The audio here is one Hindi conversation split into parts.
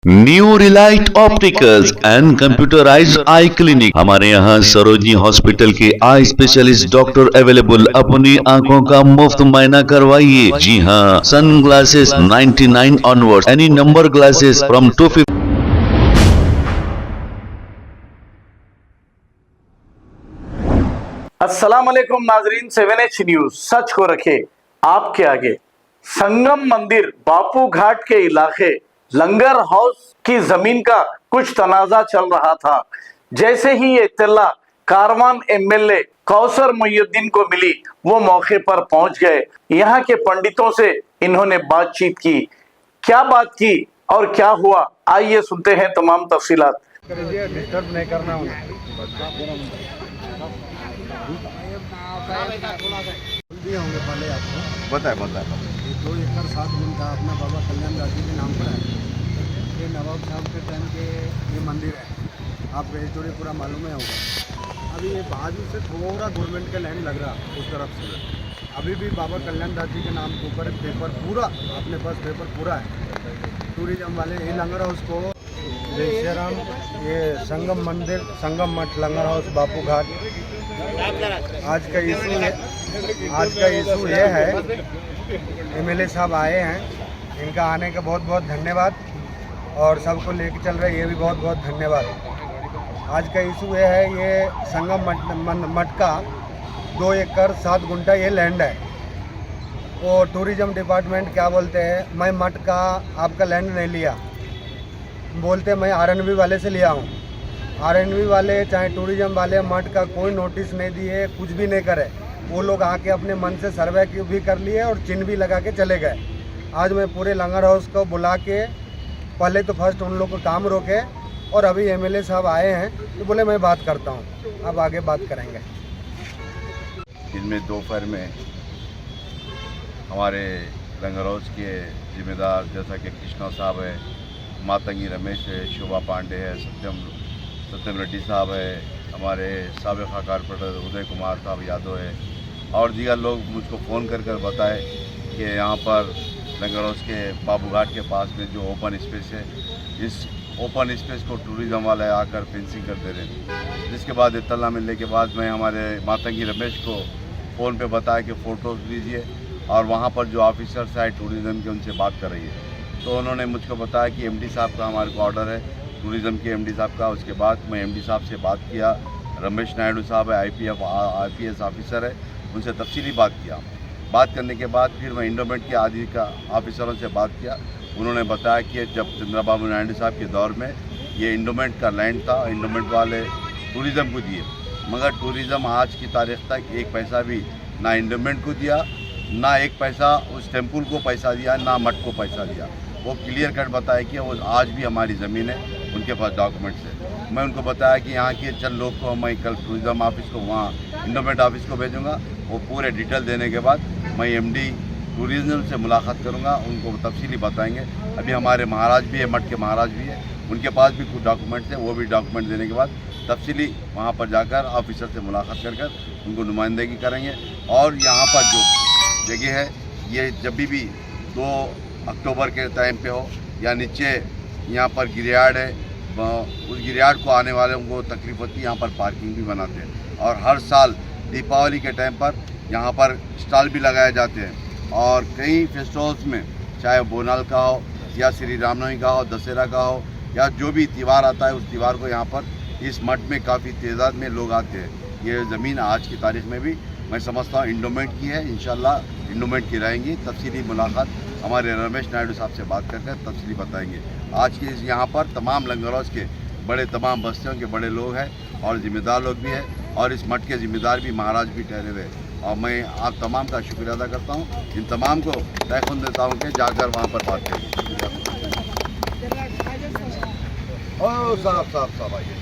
New Relight opticals and computerised I clinic. हमारे यहाँ सरोजनी हॉस्पिटल के आई स्पेशलिस्ट डॉक्टर अवेलेबल। अपनी आंखों का मुफ्त मायना करवाइए। जी हाँ, sun glasses 99 onward, any number glasses from 250। अस्सलाम वालेकुम नाजरीन, 7H न्यूज सच को रखे आपके आगे। संगम मंदिर बापू घाट के इलाके लंगर हाउस की जमीन का कुछ तनाजा चल रहा था। जैसे ही ये इत्तला कारवान एमएलए कौसर मुहिउद्दीन को मिली, वो मौके पर पहुंच गए। यहाँ के पंडितों से इन्होंने बातचीत की। क्या बात की और क्या हुआ, आइए सुनते हैं तमाम तफसीलात। डिस्टर्ब नहीं करना उन्हें। दिए होंगे पहले आपको बताए 2 एकड़ 7 गुंठा अपना बाबा कल्याण दास जी के नाम पर है। ये नवाब साहब के टाइम के ये मंदिर है, आपको हिस्टोरी पूरा मालूम है होगा। अभी ये बाजू से थोड़ा गवर्नमेंट का लैंड लग रहा उस तरफ से। अभी भी बाबा कल्याण दास जी के नाम के ऊपर पेपर पूरा अपने पास पेपर पूरा है। टूरिज्म वाले ये लंगर हाउस को बेशराम, ये संगम मंदिर, संगम मठ, लंगर हाउस, बापू घाट। आज का इशू ये है, एमएलए साहब आए हैं, इनका आने का बहुत बहुत धन्यवाद, और सबको लेके चल रहे ये भी बहुत बहुत धन्यवाद। आज का इशू ये है, ये संगम मठ का 2 एकड़ 7 गुंठा ये लैंड है। वो टूरिज्म डिपार्टमेंट क्या बोलते हैं, मैं मठ का आपका लैंड नहीं लिया, बोलते मैं आरएनबी वाले से लिया हूँ। आरएनबी वाले चाहे टूरिज्म वाले मठ का कोई नोटिस नहीं दिए, कुछ भी नहीं करे। वो लोग आके अपने मन से सर्वे भी कर लिए और चिन्ह भी लगा के चले गए। आज मैं पूरे लंगर हाउस को बुला के पहले तो फर्स्ट उन लोग को काम रोके, और अभी एमएलए साहब आए हैं तो बोले मैं बात करता हूँ, अब आगे बात करेंगे। इनमें दोपहर में हमारे लंगर हाउस के जिम्मेदार जैसा कि कृष्णा साहब है, मातंगी रमेश है, शोभा पांडे है, सत्यम रेड्डी साहब है, हमारे साबिका कारपोरेटर उदय कुमार साहब यादव है, और दीगर लोग मुझको फ़ोन कर बताए कि यहाँ पर लंगर हाउस के बाबू घाट के पास में जो ओपन स्पेस है, इस ओपन स्पेस को टूरिज़्म वाले आकर फेंसिंग कर दे रहे हैं। जिसके बाद इत्तला मिलने के बाद मैं हमारे मातंगी रमेश को फ़ोन पे बताया कि फ़ोटोज़ लीजिए, और वहाँ पर जो ऑफिसर्स आए टूरिज़्म के उनसे बात कर रही है। तो उन्होंने मुझको बताया कि एमडी साहब का हमारे को ऑर्डर है, टूरिज़्म के एमडी साहब का। उसके बाद मैं एमडी साहब से बात किया, रमेश नायडू साहब है, आईपीएस ऑफिसर है, उनसे तफसीली बात किया। बात करने के बाद फिर मैं इंडोमेंट के आदि का ऑफिसरों से बात किया। उन्होंने बताया कि जब चंद्रबाबू नायडू साहब के दौर में ये इंडोमेंट का लैंड था, इंडोमेंट वाले टूरिज़्म को दिए, मगर टूरिज़्म आज की तारीख तक एक पैसा भी ना इंडोमेंट को दिया, ना एक पैसा उस टेम्पल को पैसा दिया, ना मठ को पैसा दिया। वो क्लियर कट बताया कि वो आज भी हमारी ज़मीन है, उनके पास डॉक्यूमेंट्स है। मैं उनको बताया कि यहाँ के चंद लोग को मैं कल टूरिज़्म ऑफिस को, वहाँ इंडोमेंट ऑफिस को भेजूँगा। वो पूरे डिटेल देने के बाद मैं एमडी टूरिज़्म से मुलाकात करूँगा, उनको तफसीली बताएंगे। अभी हमारे महाराज भी है, मठ के महाराज भी है, उनके पास भी कुछ डॉक्यूमेंट्स हैं, वो भी डॉक्यूमेंट देने के बाद तफसीली वहाँ पर जाकर ऑफिसर से मुलाकात कर उनको नुमाइंदगी करेंगे। और यहाँ पर जो जगह है, ये जब भी 2 अक्टूबर के टाइम पे हो या नीचे यहाँ पर गिरियाड है, उस गिरियाड को आने वालों को तकलीफ होती है, यहाँ पर पार्किंग भी बनाते हैं। और हर साल दीपावली के टाइम पर यहाँ पर स्टॉल भी लगाए जाते हैं, और कई फेस्टिवल्स में, चाहे बोनाल का हो या श्री रामनवमी का हो, दशहरा का हो, या जो भी त्यौहार आता है, उस त्यौहार को यहाँ पर इस मठ में काफ़ी तादाद में लोग आते हैं। ये ज़मीन आज की तारीख में भी मैं समझता हूँ इंडोमेंट की है, इंशाल्लाह इंडोमेंट की रहेंगी। तफसीली मुलाकात हमारे रमेश नायडू साहब से बात करके तफसीली बताएंगे। आज के यहाँ पर तमाम लंगर हाउस के बड़े, तमाम बस्तियों के बड़े लोग हैं और ज़िम्मेदार लोग भी हैं, और इस मठ के ज़िम्मेदार भी महाराज भी ठहरे हुए हैं। और मैं आप तमाम का शुक्रिया अदा करता हूँ, इन तमाम को तयखुन देता हूँ कि जाकर वहाँ पर बात करें। ओ साहब आइए,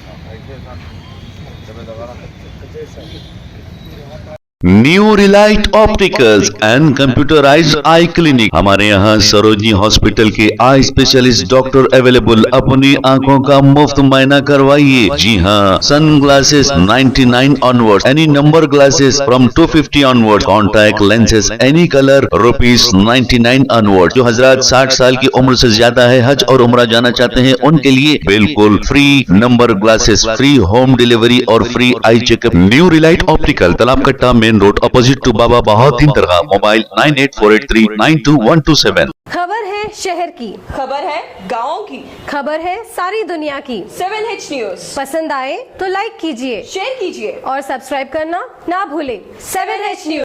new Relight opticals and computerised I clinic. हमारे यहाँ सरोजनी हॉस्पिटल के आई स्पेशलिस्ट डॉक्टर अवेलेबल। अपनी आंखों का मुफ्त मुआयना करवाइए। जी हाँ, sun glasses 99 onward, any number glasses from 250 onward, contact lenses any colour ₹99 onward. जो हजरात 60 साल की उम्र से ज्यादा है, हज और उम्रा जाना चाहते हैं, उनके लिए बिल्कुल free number glasses, free home delivery और free eye checkup. New relight optical, Talab Katta, main road, opposite to Baba Bahauddin Dargah. Mobile 9848392127। खबर है शहर की, खबर है गाँव की, खबर है सारी दुनिया की। 7H न्यूज पसंद आए तो लाइक कीजिए, शेयर कीजिए और सब्सक्राइब करना ना भूलें। 7H news.